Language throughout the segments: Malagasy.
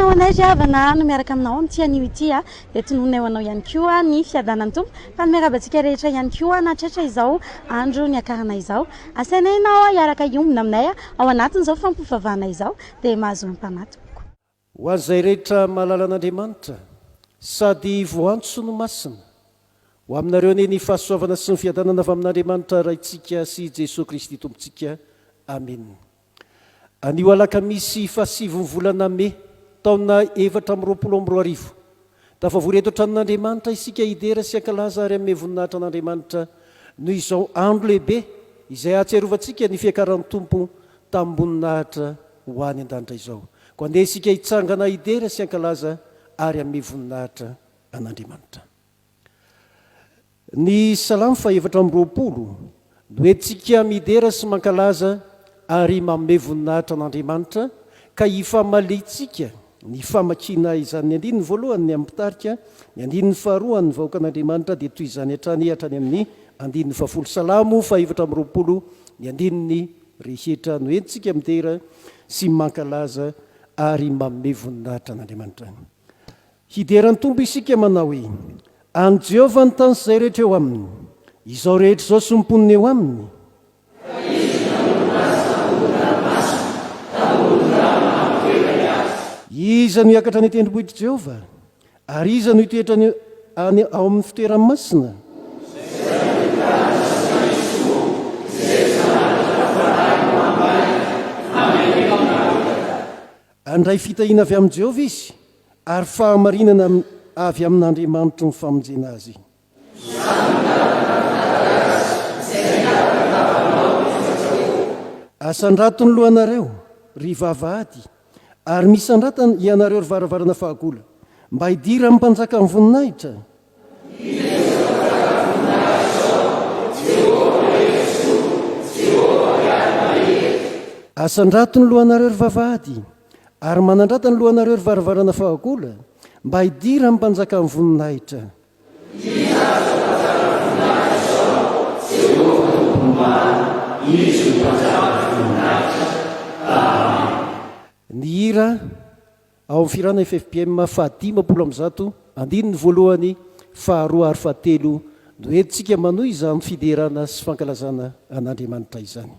anao anay riavana no miaraka aminao amin'ity anio ity a dia tonoina eo anao ihany koa ny fiadanany tompo fa miarabantsika rehetra ihany koa natratra izao andro ny akarana izao asaina ianao hiaraka iombona aminay ao anatin'izao fampifavana izao dia mahazo ampanato ho an'izay rehetra mahalala an'Andriamanitra sady voantso no masina ho aminareo ny ny fahasoavana sy ny fiadanana avy amin'Andriamanitra raintsika sy Jesosy Kristy tompontsika amen. Anio alakamisy fahasivy volana May taona 2024 tafavory eto an-tranon'Andriamanitra isika idera sy ankalaza ary amin'ny voninahitra an'Andriamanitra no izao andro lehibe izay ahatsiarovantsika ny fiakaran'ny tompo tamboninaitra ho any an-danitra izao. Koa andeha isika hitsangana idera sy ankalaza ary amin'ny voninahitra an'Andriamanitra. Ny salamo fa 720 no entsika midera sy mankalaza ary manome voninahitra an'Andriamanitra ka hifamalitsika ny famakina izany ny andininy voalohany ny ampitarika ny andininy faharoa ny vahoaka an'Andriamanitra dia toy izany hatrany amin'ny andininy fahafolo. Salamo fa 720 ny andininy rehetra no entsika midera sy mankalaza ary manome voninahitra an'Andriamanitra. Hideran'ny tompo isika manao hoe an Jehovah ny tany izay rehetra eo aminy, izao rehetra izao somponiny eo aminy. Iza no hiakatra ny tendrombohitra Jehovah ary iza no hitoetra ao amin'ny fitoerany masina. Andray fitahiana avy amin'ny Jehovah izy ary fahamarinana avy amin'Andriamanitra ny famonjena azy. Asandrato ny lohanareo ry vavahady ary misandratana ianareo ry varavarana fahagola mba hidira amin'ny mpanjaka ny voninahitra. Asandrato ny lohanareo ry vavahady ary manandrata ny lohanareo ry varavarana fahagola mba hidira amin'ny mpanjaka ny voninahitra. Ny hira ao amin'ny firana FFPM fahadimapolo amby zato andininy voalohany faharoa ary fahatelo no entsika manohy izany fiderana sy fankalazana an'Andriamanitra izany.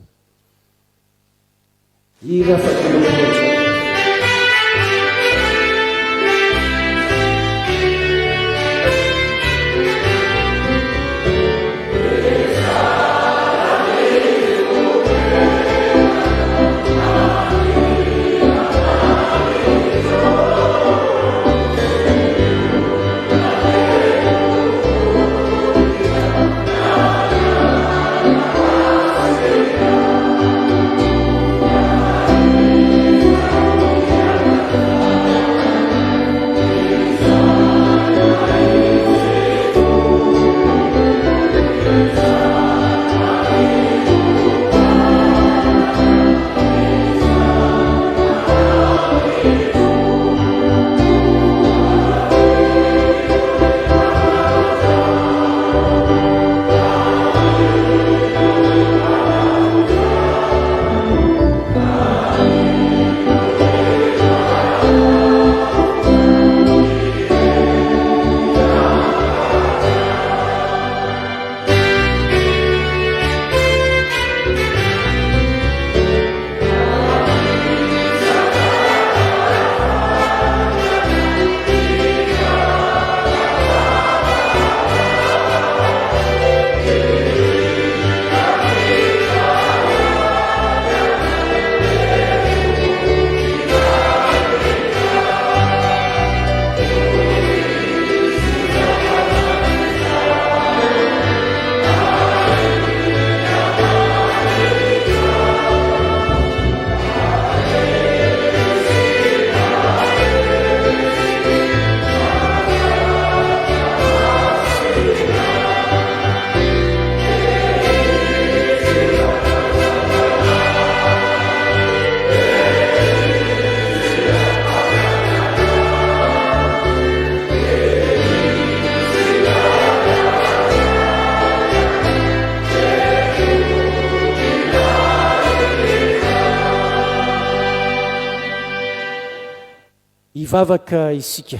Hira fahadimapolo. ivavaka isika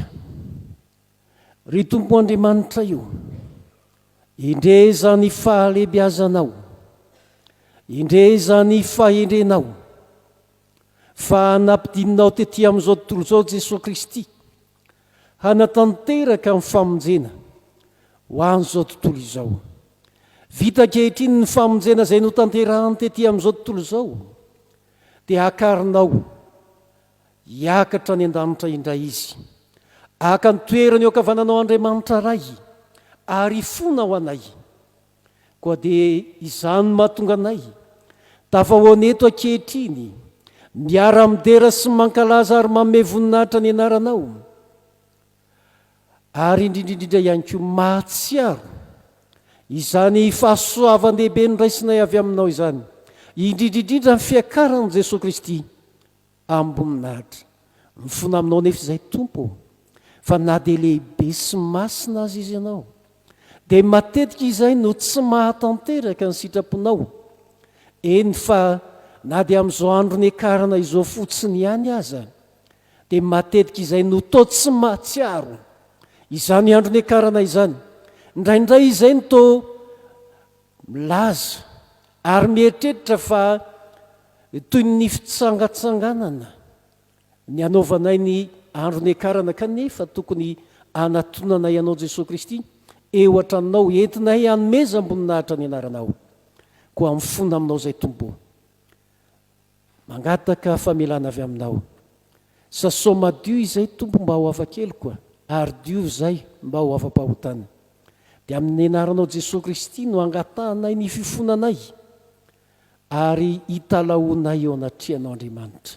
ry tompo Andriamanitra io indreza ny fahalebiazanao, indreza ny fahendrenao fa hanampidinao tetỳ amin'izao tontolo izao Jesosy Kristy hanatanteraka amin'ny famonjena ho an'izao tontolo izao. Vita ankehitriny ny famonjena izay notanterahany tetỳ amin'izao tontolo izao dia hakarinao hiakatra ny an-danitra indray izy, haka ny toerany eo ankavananao Andriamanitra ray ary fona ho anay. Koa dia izany mahatonga anay tafahoana eto ankehitriny miara-midera sy mankalaza ary manome voninahitra ny anaranao, ary indrindrindrindra ihany koa mahatsiaro izany fahasoavan-dehibe nyraisinay avy aminao izany, indrindrindrindra ny fiakaran'i Jesosy Kristy amboninahitra. Mifona aminao nefa izay Tompo, fa na dia lehibe sy masina azy izy ianao dia matetika izay no tsy mahatanteraka ny sitraponao. Eny fa na dia amin'izao andro ny akarana izao fotsiny ihany aza dia matetika izay no to tsy mahatsiaro izany andro ny akarana izany. Indraindray izay no to milaza ary mieritreritra fa toy ny fitsangatsanganana ny anaovanay ny andro ny akarana, kanefa tokony anatonanay ianao Jesosy Kristy eo an-tranonao, entinay hanomezam-boninahitra ny anaranao. Koa mifona aminao izay Tompo, mangataka famelana avy aminao. Sasao madio izay Tompo mba ho afakely koa, ary dio izay mba ho afam-pahotana. Dia amin'ny anaranao Jesosy Kristy no angatahanay ny fifonanay ary hitalaonay eo anatrianao Andriamanitra.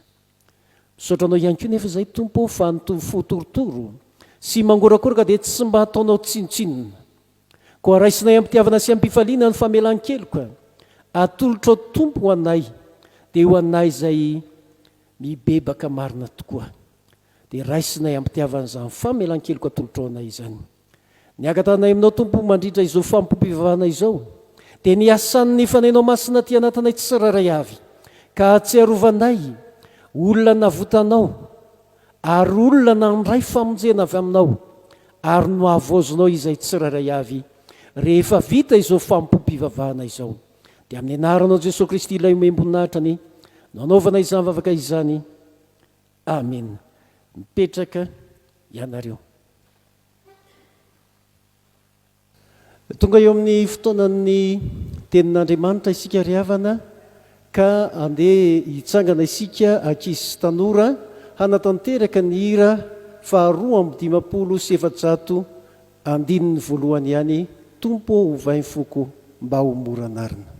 Misaotranao ihany koa nefa izay Tompo fa nitovy fotorotoro sy mangorakoraka dia tsy mba hataonao tsinotsinona. Koa raisinay ampitiavana sy ampifaliana ny famelan-keloka, atolotra Tompo ho anay dia ho anay izay mibebaka marina tokoa. Dia raisinay ampitiavana izany famelan-keloka atolotra ho anay izany. Niakatanay aminao Tompo mandritra izao fampompivavahana izao, dia niasan'ny fanainao masina ty anatinay tsiraray avy, ka atsiarovanay olona navotanao ary olona nandray famonjena avy aminao, ary no avozinao izay tsiraray avy rehefa vita izao fampompivavahana izao. Dia amin'ny anaranao Jesosy Kristy ilay omem-boninahitra ny nanaovana izany vavaka izany. Amen. Mipetraka ianareo. Tonga eo amin'ny fotoanan'ny tenin'Andriamanitra isika ry havana, ka andeha hitsangana isika ankizy sy tanora hanatanteraka ny hira faharoa amby 580 andininy voalohany ihany. Tompo ovay foko mba ho mora anarina.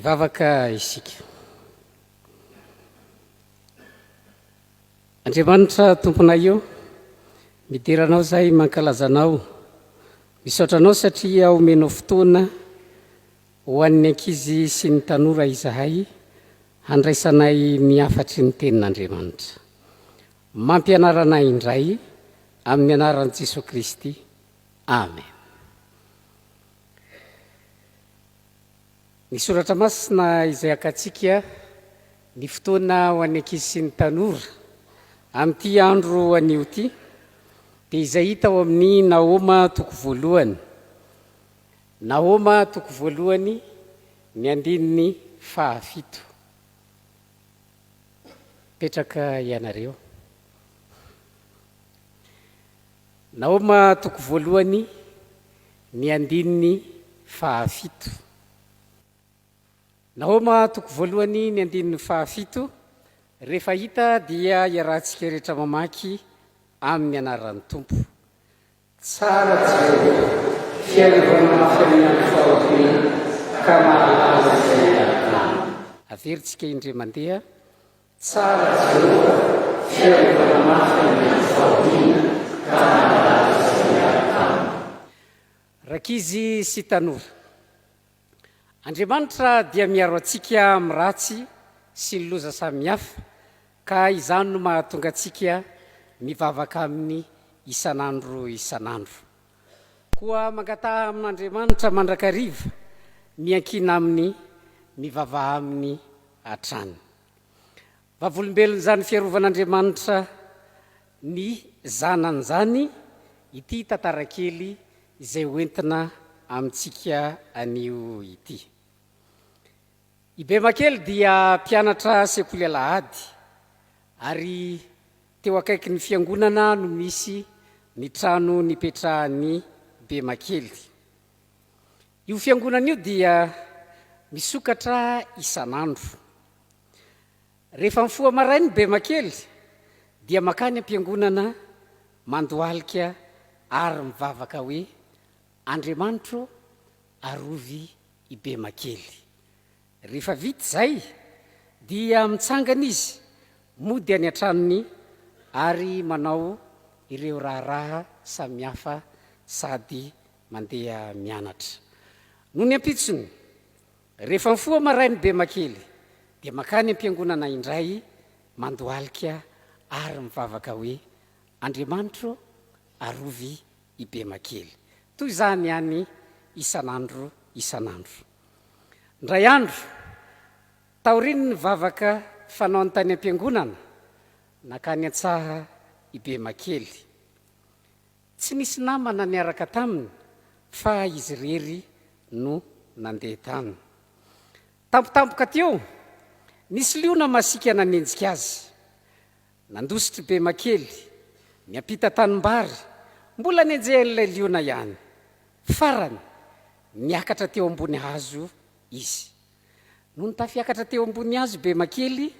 Ivavaka isika. Andriamanitra Tomponay io, mideranao zay mankalazanao, misaotranao satria omenao fotoana ho an'ny ankizy sy ny tanora izahay handraisanay miafatry ny tenin'Andriamanitra. Mampianaranay indray amin'ny anaran'i Jesosy Kristy. Amen. Ny soratra masina izay akatsika ny fotoana ho an'ny ankizy sy ny tanora amin'ity andro anio ity dia izay hita ao amin'ny Naoma toko voalohany. Naoma toko voalohany ny andininy 7. Petraka ianareo. naoma toko voalohany ny andininy fahafito. Naoma toko voalohany ny andininy fahafito, rehefa hita dia iarahantsika rehetra mamaky amin'ny anaran'ny Tompo. Tsara Jehova, fiarovana fiainana fahotena ka mahalala izay aratany. Averintsika indray mandeha. Tsara Jehova, fiarovana fiainana fahotena ka mahalala izay aratany. Rakizy sy tanora, Andriamanitra dia miaro antsika amin'ny ratsy sy ny loza samihafa, ka izany no mahatonga antsika mivavaka amin'ny isan'andro isan'andro. Koa mangataha amin'Andriamanitra mandrakariva, miankina amin'ny mivavaha amin'ny hatrany. Vavolombelona zany fiarovan'Andriamanitra ny zanany zany, ity tantara kely izay hoentina amintsika anio ity. I Bemakely dia mpianatra sekoly Alahady, ary teo akaiky ny fiangonana no misy ny trano nipetrahan'ny Bemakely. Io fiangonana io dia misokatra isan'andro. Rehefa mifoha marainy Bemakely dia makany am-piangonana mandohalika ary mivavaka hoe Andriamanitro arovy i Bemakely. Rehefa vita zay dia mitsangana izy mody any an-tranony ary manao ireo raharaha samihafa sady mandeha mianatra. Noho ny ampitsony, rehefa mifoha marainy Bemakely dia makany am-piangonana indray mandohalika ary mivavaka hoe Andriamanitro arovy i Bemakely. Toy zany any isan'andro isan'andro. Ndray andro, taoriny ny vavaka fanao an-tany am-piangonana, nakany antsaha i Bemakely. Tsy nisy namana niaraka taminy fa izy rery no nandeha tany. Tampotampoka teo, nisy liona masika nanenjika azy. Nandositry Bemakely, niampita tanimbary, mbola nenjehan'ilay liona ihany. Farany, niakatra teo ambony hazo izy. Noho ny tafiakatra teo ambony hazo Bemakely,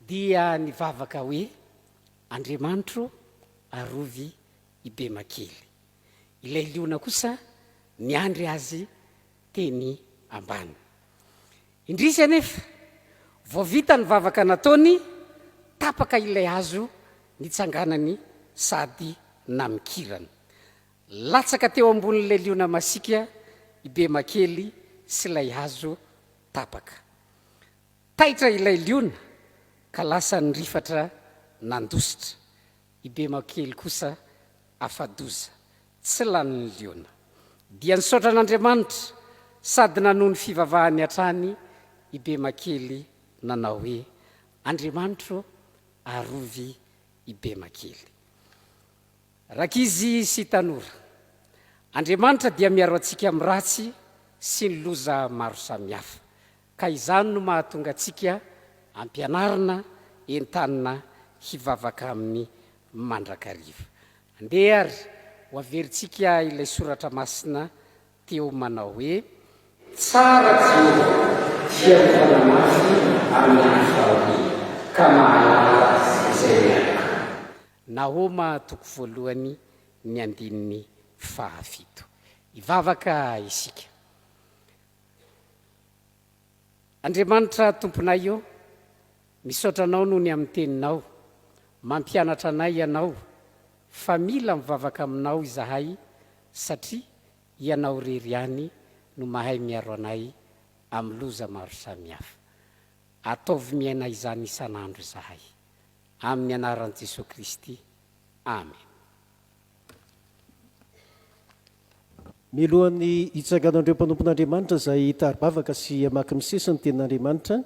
dia nivavaka hoe Andriamanitro arovy i Bemakely. Ilay liona kosa niandry azy teny ambany. Indrisy anefa, vao vita ny vavaka nataony, tapaka ilay hazo nitsanganany sady namikirana. Latsaka teo ambonin'ilay liona masika i Bemakely sy ilay hazo tapaka. Taitra ilay liona ka lasa nirifatra nandositra. I Bemakely kosa afadoza, tsy lanin'ny liona. Dia nisaotra an'Andriamanitra sady nanohy ny fivavahany hatrany i Bemakely nanao hoe Andriamanitro arovy i Bemakely. Rakizy sy tanora, Andriamanitra dia miaro antsika amin'ny ratsy sy ny loza maro samihafa, ka izany no mahatonga antsika ampianarina entanina hivavaka amin'ny mandrakariva. Andeha ary ho averintsika ilay soratra masina teo manao hoe tsara Jehova, fiarovana mafy amin'ny fahotena ka mahalala izay miaraka. Naoma toko voalohany ny andininy fahafito. Ivavaka isika. Andriamanitra tomponay io, misaotra anao noho ny amin'ny teninao, mampianatra anay ianao, fa mila mivavaka aminao izahay, satria ianao rery ihany no mahay miaro anay amin'ny loza maro samihafa. Ataovy miaina izany isan'andro izahay. Amin'ny anaran'i Jesosy Kristy. Amen. Milohan'ny hitsagan'andreo mpanompon'Andriamanitra izay tari-bavaka sy hamaky misesa ny tenin'Andriamanitra,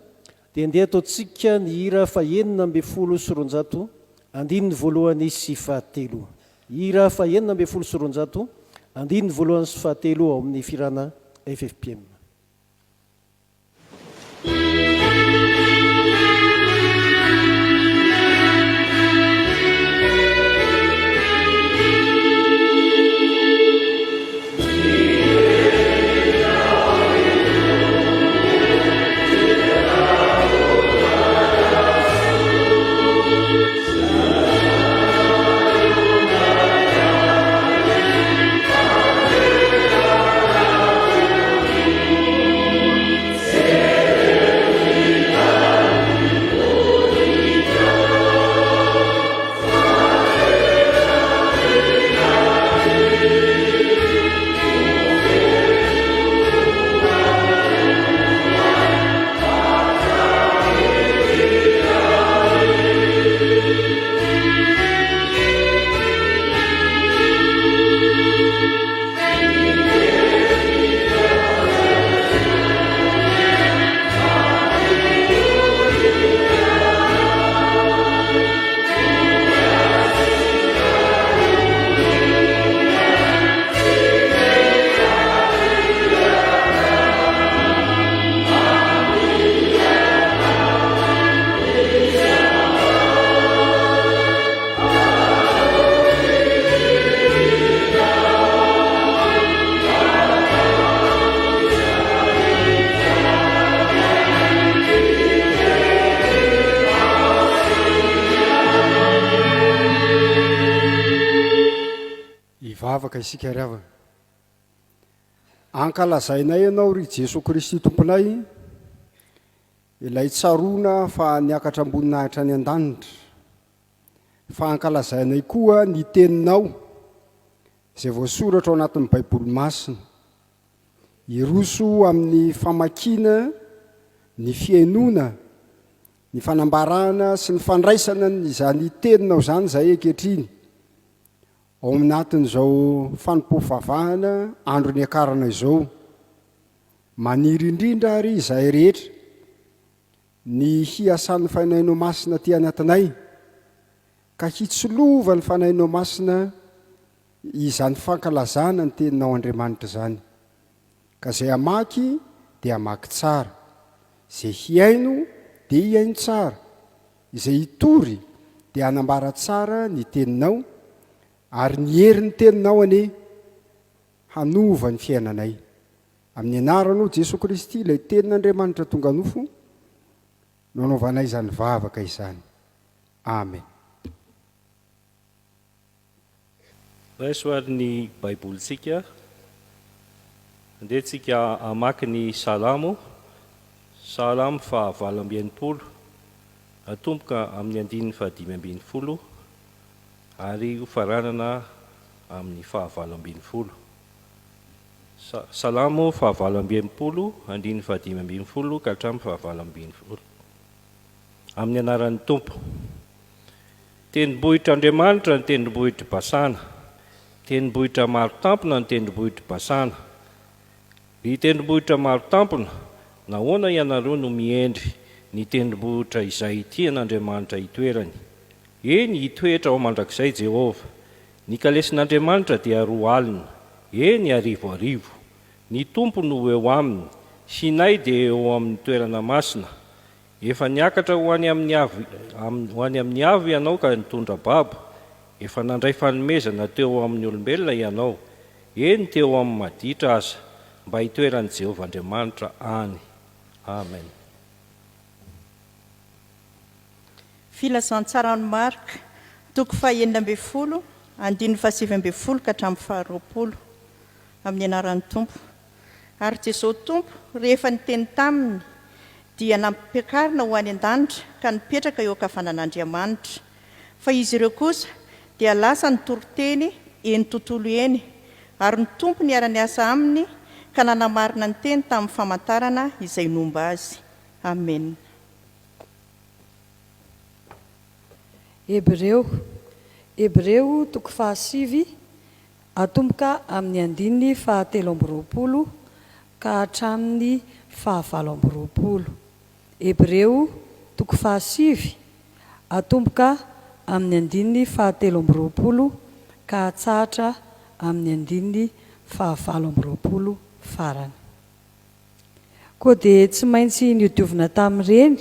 dia andeha ataontsika ny hira fahaenina amby folo sy roanjato, andininy voalohany sy fahatelo. Hira fahaenina amby folo sy roanjato, andininy voalohany sy fahatelo ao amin'ny firana FFPM. mivavaka isika ry avana. Ankalazainay ianao ry Jesosy Kristy tomponay, ilay tsaroana fa niakatra amboninahitra any an-danitra. Fa ankalazainay koa ny teninao izay voasoratra ao anatin'ny Baiboly masina, iroso amin'ny famakiana, ny fiainona, ny fanambarana sy ny fandraisana izany teninao izany izay ankehitriny ao amin'izao fanompoavavahana andro ny akarana izao. Maniry indrindra ary izahay rehetra ny hiasan'ny fanahinao masina ty anatinay, ka hitsolova ny fanahinao masina izany fankalazana ny teninao Andriamanitra izany. Ka izay hamaky dia hamaky tsara, izay hiaino dia hiaino tsara, izay hitory dia hanambara tsara ny teninao, ary ny herin'ny teninao anie hanova ny fiainanay. Amin'ny anaranao Jesosy Kristy ilay tenin'Andriamanitra tonga nofo, nanaovanay izany vavaka izany. Amen. Raisoarin'ny Baibolitsika, andehantsika hamaky ny Salamo, Salamo fa 8 atomboka amin'ny 5 ary hofaranana amin'ny 9. Salamo fa 8 andiny 5 ka hatramin'ny 9. Amin'ny anaran'ny Tompo. Tendrombohitra Andriamanitra ny tendrombohitra Basana, tendrombohitra maro tampona ny tendrombohitra Basana. Ny tendrombohitra maro tampona, nahoana ianareo no miendry ny tendrombohitra izay tian'Andriamanitra hitoerany. Eny hitoetra ao mandrakizay Jehova. Ny kalesin'Andriamanitra dia 2 alina, eny arivoarivo. Ny Tompo no eo aminy, sinay dia eo amin'ny toerana masina. Efa niakatra ho any amin'ny avy ianao ka nitondra babo. Efa nandray fanomezana teo amin'ny olombelona ianao. Eny teo amin'ny maditra aza, mba hitoeran'i Jehova Andriamanitra any. Amen. Filazantsarany Marka, toko 9 andiny 7 ka hatramin'ny 20 amin'ny anaran'ny Tompo. Ary Jesosy Tompo rehefa niteny taminy dia nampiakarina ho any an-danitra ka nipetraka eo ankavanan'Andriamanitra. Fa izy ireo kosa dia lasa nitoroteny eny tontolo eny, ary ny Tompo niara-niasa aminy ka nanamarina ny teny tamin'ny famantarana izay nomba azy. Amen. Hebreo toko 7 atomboka amin'ny 17 ka hatramin'ny 20. Hebreo toko 7 atomboka amin'ny 17 ka hatsahatra amin'ny 20 farany. Koa dia tsy maintsy niodiovina tamin'ireny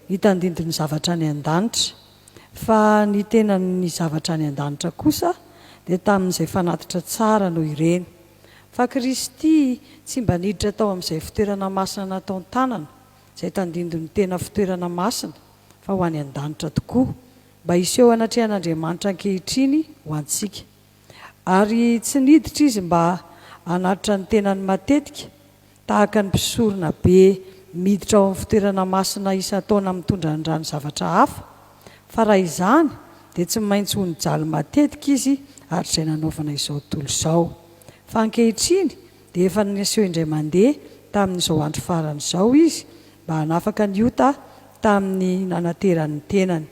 ny tandindiny zavatra any an-danitra, fa ny tenany zavatra any an-danitra kosa dia tamin'izay fanatitra tsara noho ireny. Fa Kristy tsy mba niditra tao amin'izay fitoerana masina nataony tanana, izay tandindony tena fitoerana masina, fa ho any an-danitra tokoa, mba hiseho anatrehan'Andriamanitra ankehitriny ho antsika. Ary tsy niditra izy mba hanatitra ny tenany matetika, tahaka ny mpisorona be miditra ao amin'ny fitoerana masina isan-taona mitondra ny rano zavatra hafa, fa raha izany dia tsy maintsy ho nijaly matetika izy ary izay nanaovana izao tontolo izao. Fa ankehitriny dia efa niseho indray mandeha tamin'izao andro farany izao izy, mba hanafaka ny ota tamin'ny nanateran'ny tenany.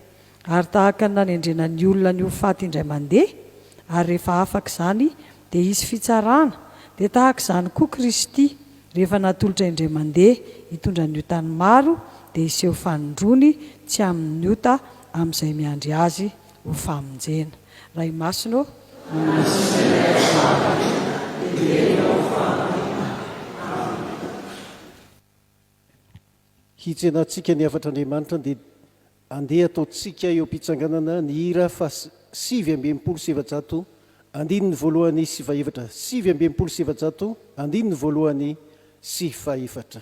Ary tahaka ny nanendrena ny olona ny ho faty indray mandeha, ary rehefa afaka izany dia hisy fitsarana, dia tahaka izany koa Kristy rehefa natolotra indray mandeha hitondra ny otany maro, dia hiseho fanondrony tsy amin'ny ota amin'izay miandry azy ho famonjena. Ray masino hitsenantsika ny afatr'Andriamanitra dia andeha ataontsika eo am-pitsanganana ny hira fa 700 andininy voalohany sy faefatra, 700 andininy voalohany sy faefatra.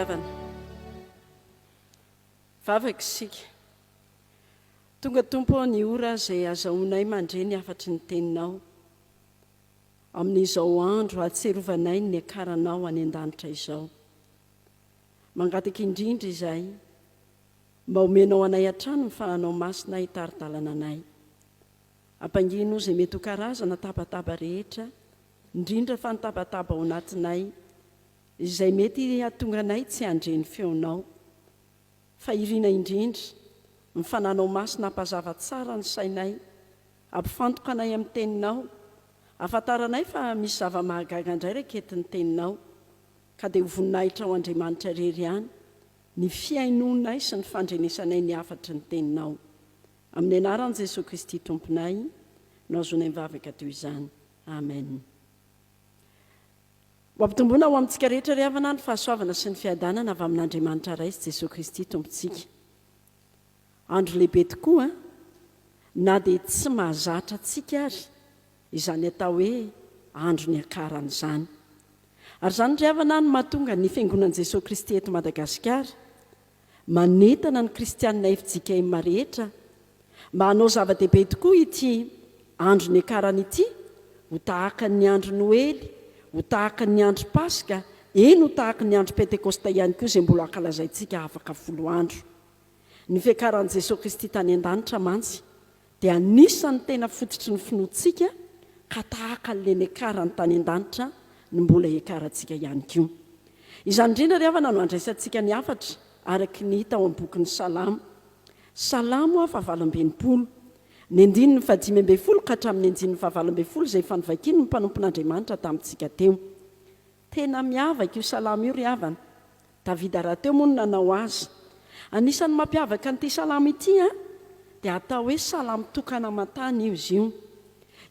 havana vavaka isika tonga tompo ny ora izay azahoanay mandre ny afatry ny teninao amin'izao andro atserovanay ny akaranao any an-danitra izao mangataka indrindra izay mba omenao anay hatrano ny fananao masina hitaridalana anay ampangino izay mety ho karazana tabataba rehetra indrindra fa nitabataba ao anatinay izay mety hatonga anay tsy handre ny feonao fa irina indrindra ny fananao masina hampazava tsara ny sainay ampifantoka anay amin'ny teninao afantaranay fa misy zava-mahagaga indray raketiny teninao ka dia hovoninahitra ao Andriamanitra rery ihany ny fiainonay sy ny fandrenesanay ny afatry ny teninao amin'ny anaran'i Jesosy Kristy tomponay no azonay mivavaka toy izany amen. Mampitomboana ho amintsika rehetra ry havana ny fahasoavana sy ny fiadanana avy amin'Andriamanitra ray sy Jesosy Kristy tompontsika. Andro lehibe tokoa na dia tsy mahazatra antsika ary izany atao hoe andro ny akarana izany. Ary izany ry havana no mahatonga ny fiangonan'i Jesosy Kristy eto Madagasikara manentana ny kristianina FJKM rehetra mba hanao zava-dehibe tokoa ity andro ny akarana ity ho tahaka ny andro Noely, ho tahaka ny andro Paska, ho tahaka ny andro Pentekosta ihany koa izay mbola ankalazaintsika afaka 10 andro. Ny fiakaran'i Jesosy Kristy tany an-danitra mantsy dia anisan'ny tena fototry ny finoantsika ka tahaka le niakarany tany an-danitra no mbola hiakarantsika ihany koa. Izany indrindra ry havana no andraisantsika ny afatra araky ny hita ao amin'ny bokin'ny Salamo. Salamo 8:20 ny 5:10 ka hatramin'ny 5:20 izay fanovakiny ny mpanompon'Andriamanitra tamintsika teo. Tena miavaka io salamo io ry havana. Davida raha teo moa no nanao azy. Anisan'ny mampiavaka an'ity salamo ity dia atao hoe salamo tokana aman-tany izy io.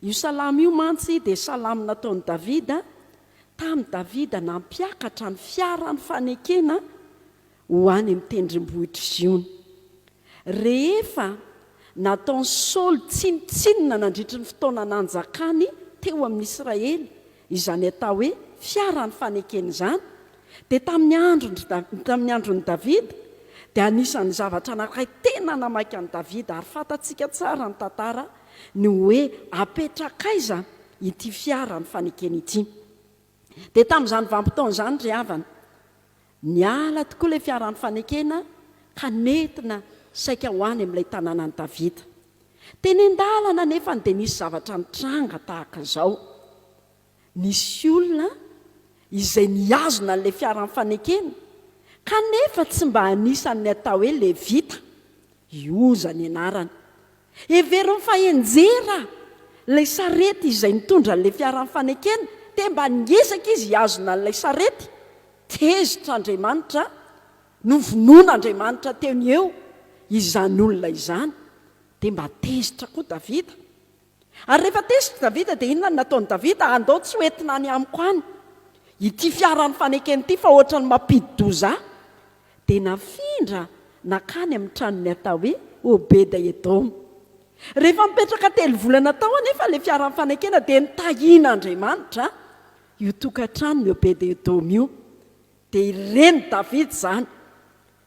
Io salamo io mantsy dia salamo nataon'i Davida tamin'ny Davida nampiakatra ny fiarany fanekena ho any amin'ny tendrombohitra Ziona. Rehefa nataon'i Saoly tsinitsinina nandritra ny fotoana nanjakany teo amin'ny Israely izany atao hoe fiarany fanekena izany dia tamin'ny andron'i Davida dia anisan'ny zavatra anankiray tena namaky an'i Davida ary fantatsika tsara ny tantara ny hoe apetrakaiza ity fiarany fanekena ity. Dia tamin'izany vanim-potoana izany ry havana niala tokoa ilay fiarany fanekena ka nentina saika ho any amin'ilay tanàna ny Davida. Teny an-dalana nefa dia nisy zavatra nitranga tahaka izao. Nisy olona izay niazona n'ilay fiarany fanekena kanefa tsy mba anisan'ny atao hoe Levita, Ioza ny anarany. Heveriny fa enjera ilay sarety izay nitondra n'ilay fiarany fanekena dia mba niesaka izy hiazona n'ilay sarety. Tezitra Andriamanitra, novonon'Andriamanitra teo ny eo izany olona izany dia mba tezitra koa Davida. Ary rehefa tezitra Davida dia inona no nataon'i Davida? Andao tsy hoentina any amiko any ity fiarany fanekena ity fa ohatrany mampidi-doza dia nafindra nakany amin'ny tranony atao hoe Obed-Edom. Rehefa mipetraka 3 volana tao anefa ilay fiarany fanekena dia nitahian'Andriamanitra io tokantrano ny Obed-Edom io. Dia ireny Davida izany.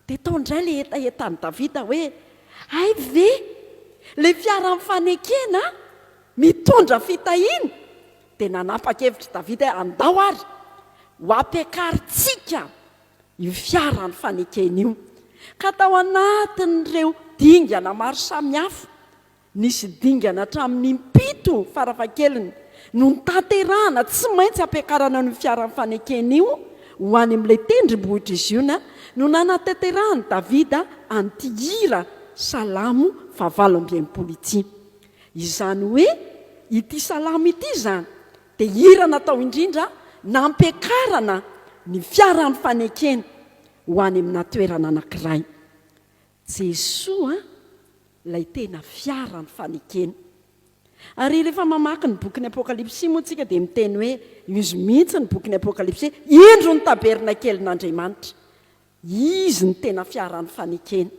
Dia tao indray ilay etaetan'i Davida hoe ay ve ilay fiarany fanekena mitondra fitahiana? Dia nanapa-kevitra Davida hoe andao ary ho ampiakaritsika io fiarany fanekena io. Ka tao anatin'ireo dingana maro samihafa, nisy dingana hatramin'ny 7 farafahakeliny no nitanterahana tsy maintsy ampiakarana ny fiarany fanekena io ho any amin'ilay tendrombohitra Ziona no nanatanterahany Davida an'ity hira salamo 8:20 ity. Izany hoe ity salamo ity izany dia hira natao indrindra nampiakarana ny fiarany fanekena ho any amina toerana anankiray. Jesosy ilay tena fiarany fanekena. Ary rehefa mamaky ny bokin'ny Apokalipsy moa tsika dia miteny hoe izy mihitsy ny bokin'ny Apokalipsy indro ny tabernakelin'Andriamanitra. Izy ny tena fiarany fanekena.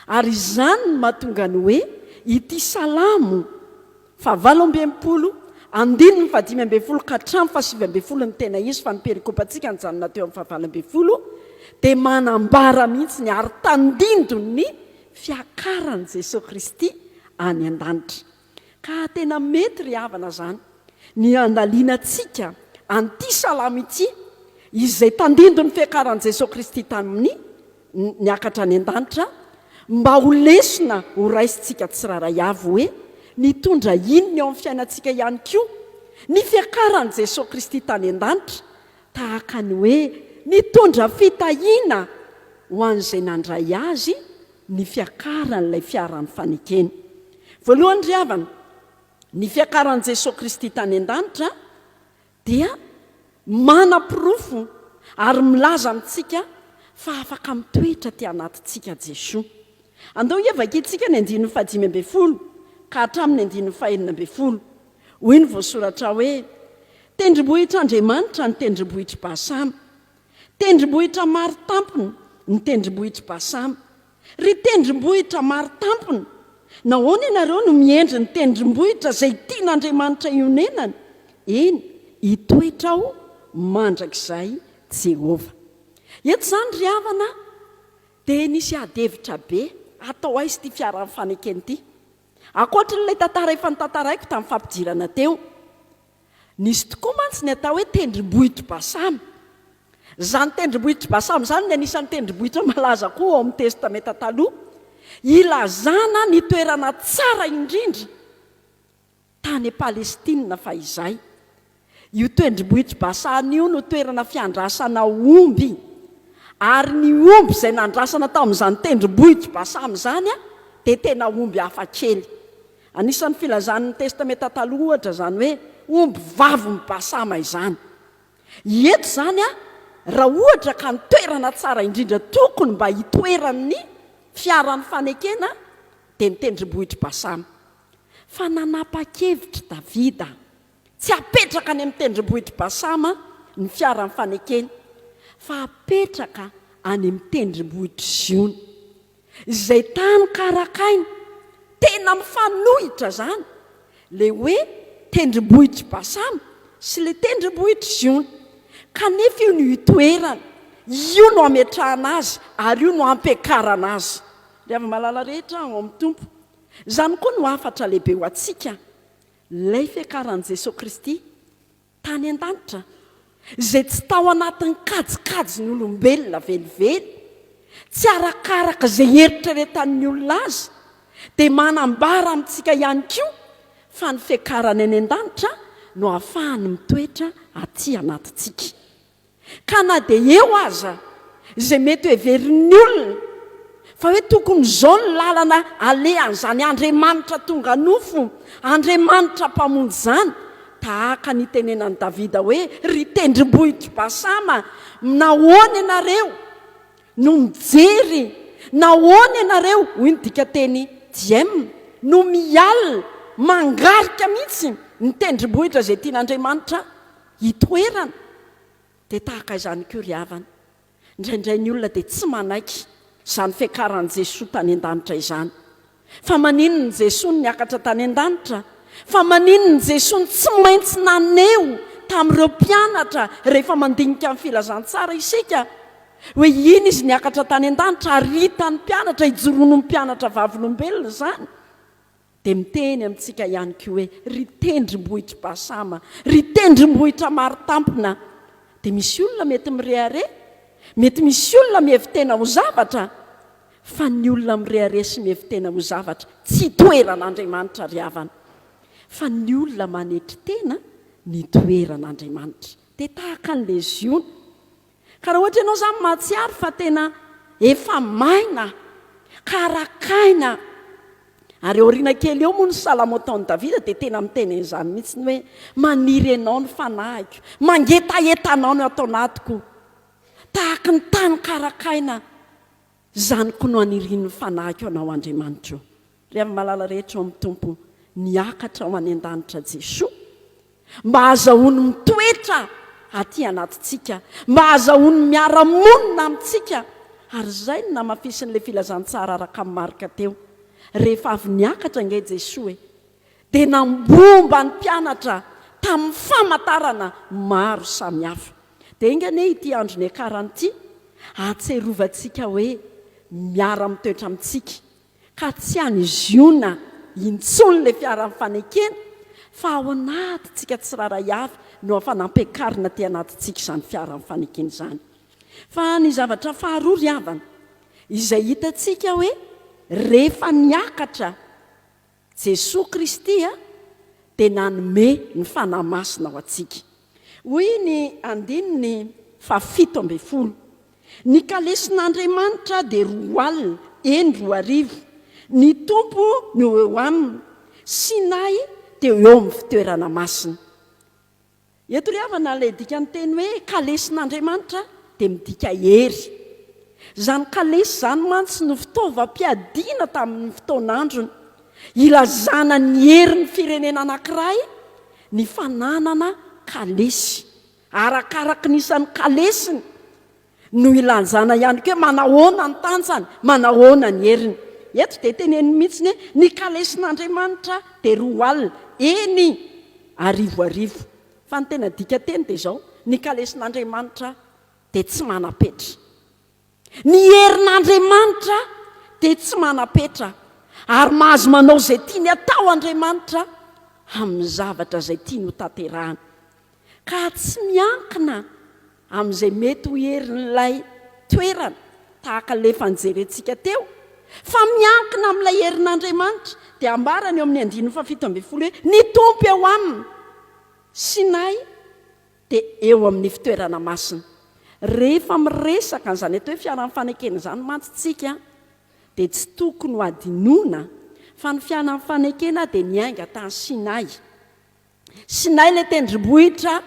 Ary izany no mahatonga ny hoe ity salamo 8:20, 5:15 ka hatramin'ny 7:20 ny tena izy fa ny perikopantsika nijanona teo amin'ny 8:20 dia manambara mihitsy ny ary tandindony fiakaran' Jesosy Kristy any an-danitra. Ka tena mety ry havana zany ny andalianantsika an'ity salamo ity izay tandindo ny fiakaran'i Jesosy Kristy tamin'ny niakatra any an-danitra, mba ho lesona ho raisintsika tsiraray avy hoe nitondra inony eo amin'ny fiainantsika ihany koa ny fiakaran'i Jesosy Kristy tany an-danitra, tahaka ny hoe nitondra fitahiana ho an'izay nandray azy ny fiakaran'ilay fiaran'ny fanekeny. Voalohany ry havana, ny fiakaran'i Jesosy Kristy tany an-danitra dia manam-pirofo ary milaza amintsika fa afaka mitoetra ty anatintsika Jesosy. Andao hiavakintsika ny 5:5 ka hatramin'ny 5:40. Hoy ny voasoratra hoe tendrombohitr'Andriamanitra ny tendrombohitry Basama, tendrombohitra maro tampony ny tendrombohitry Basama. Ry tendrombohitra maro tampony, nahoana ianareo no miendry ny tendrombohitra izay tian'Andriamanitra ionenany? Eny, hitoetra ao mandrakizay Jehova. Eto zany ry havana dia nisy adevitra be atao aizy ity fiaran'ny fanekeny ity. Ankoatran'ilay tantara efa nitantaraiko tamin'ny fampidirana teo, nisy tokoa mantsy ny atao hoe tendrombohitry Basama. Zany tendrombohitry Basama zany ny anisan'ny tendrombohitra malaza koa ao amin'ny testamenta taloha, ilazana ny toerana tsara indrindra tany Palestina fa izay. Io tendrombohitry Basama io no toerana fiandrasana omby, ary ny omby izay nandrasana tamin'izany tendrombohitry Basama zany dia tena omby hafa kely. Anisan'ny filazan'ny testamenta taloha ohatra zany hoe omby vavy Basama izany. Eto zany raha ohatra ka ny toerana tsara indrindra tokony mba hitoeran'ny fiaran'ny fanekena dia ny tendrombohitry Basama. Fa nanapa-kevitra Davida tsy apetraka any amin'ny tendrombohitry Basama ny fiaran'ny fanekena, fa apetraka any amin'ny tendrombohitry Ziona, izay tany karakaina tena mifanohitra zany le hoe tendrombohitry Basama sy le tendrombohitry Ziona. Kanefa io no hitoerana, io no ametrahana azy ary io no ampiakarana azy. Rehefa malala rehetra ao amin'ny tompo, zany koa no afatra lehibe ho antsika lay fiakaran'i Jesosy Kristy tany an-danitra, izay tsy tao anatin'ny kajikajy ny olombelona velively, tsy arakaraka izay heritreretan'ny olona azy, dia manambara amintsika ihany koa fa ny fiakarany any an-danitra no ahafahany mitoetra aty anatintsika. Ka na dia eo aza izay mety hoe heverin'ny olona fa hoe tokony izao ny lalana alehan'izany Andriamanitra tonga nofo, Andriamanitra mpamonjy izany, tahaka ny tenenan'i Davida hoe ry tendrombohitry Basama, nahoana ianareo no mijery, nahoana ianareo, hoy ny dikateny 10, no mialina mangarika mihitsy ny tendrombohitra izay tian'Andriamanitra hitoerana. Dia tahaka izany koa ry havana, indraindray ny olona dia tsy manaiky izany fiakaran'i Jesosy tany an-danitra izany. Fa maninona Jesosy niakatra tany an-danitra? Fa maninona Jesosy tsy maintsy naneho tamin'ireo mpianatra rehefa mandinika amin'ny filazantsara isika hoe iny izy niakatra tany an-danitra, ary hitan'ny mpianatra, hijoroan'ny mpianatra vavolombelona zany. Dia miteny amintsika ihany koa hoe ry tendrombohitry Basama, ry tendrombohitra maro tampona. Dia misy olona mety mirehare, mety misy olona mihevitena ho zavatra, fa ny olona mirehare sy mihevitena ho zavatra tsy toeran'Andriamanitra ry havana, fa ny olona manetry tena ny toeran'Andriamanitra. Dia tahaka an'ilay Ziona, ka raha ohatra ianao zany mahatsiaro fa tena efa maina, karakaina, ary aoriana kely eo moa ny salamo ataon'i Davida dia tena miteny izany mihitsy ny hoe maniry ianao ny fanahiko, mangetahetanao ny atao anatiko, tahaka ny tany karakaina, zany koa no aniriny fanahiko anao Andriamanitra. Rehefa malala rehetra ao amin'ny tompo niakatra ao any an-danitra Jesosy, mba azahoany mitoetra aty anatintsika, mba azahoany miara-monina amintsika. Ary zay no namafisin'ilay filazantsara araka amin'ny marika teo, rehefa avy niakatra nge Jesosy dia nambomba ny mpianatra tamin'ny famantarana maro samihafa. Dia ingane ity andro ny akaran'ity atserovantsika hoe miara mitoetra amintsika ka tsy any ziona intsony le fiara-nyfanekena fa ao anatytsika tsiraray avy no afanampiakarina ty anatytsika izany fiara-nyfanekena izany. Fa ny zavatra faharoa ry havana izay hitatsika hoe rehefa niakatra Jesosy Kristy dia nanome ny fanahy masina ao antsika. Hoy ny andininy 17. Ny kalesin'Andriamanitra dia 2 alina, 2 ny tompo no eo aminy, Sinay dia eo amin'ny fitoerana masina. Eto ry havana ilay dika ny teny hoe kalesin'Andriamanitra dia midika hery. Zany kalesy zany mantsy no fitaovam-piadiana tamin'ny fotoan'androny, ilazana ny herin'ny firenena anankiray ny fananana kalesy. Arakaraka nisan'ny kalesiny no ilanjana ihany koa manahoana ny tanjany, manahoana ny heriny. Eto dia teneny mihitsy hoe ny kalesin'Andriamanitra dia 2 alina, 1 fa ny tena dika teny dia izao, ny kalesin'Andriamanitra dia tsy manapetra. Ny herin'Andriamanitra dia tsy manapetra ary mahazo manao izay tiany atao Andriamanitra amin'ny zavatra izay tiany ho tanterahany. Ka tsy miankina amin'izay mety ho herin'ilay toerana tahaka le fanjerentsika teo, fa miankina amin'ilay herin'Andriamanitra. Dia ambarany eo amin'ny 17 hoe ny tompo eo aminy, Sinay dia eo amin'ny fitoerana masina. Rehefa miresaka n'izany eto hoe fiara-nyfanekena izany mantsitsika dia tsy tokony ho adinoina fa ny fiara-nyfanekena dia niainga tany Sinay. Sinay ilay tendrombohitra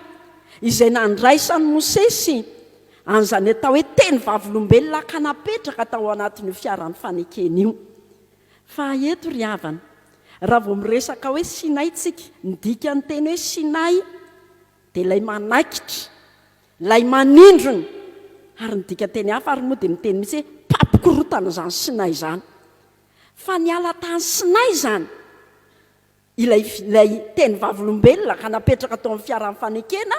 izay nandraisan'ny Mosesy an'izany atao hoe teny vavolombelona ka napetraka tao anatin'io fiara-nyfanekena io. Fa eto ry havana, raha vao miresaka hoe Sinay tsika, ny dika ny teny hoe Sinay dia ilay manaikitra, ilay manindrona, ary ny dika teny hafa ary moa dia miteny mihitsy hoe mpampikorotana izany Sinay izany. Fa niala tany Sinay zany ilay teny vavolombelona ka napetraka tao amin'ny fiara-nyfanekena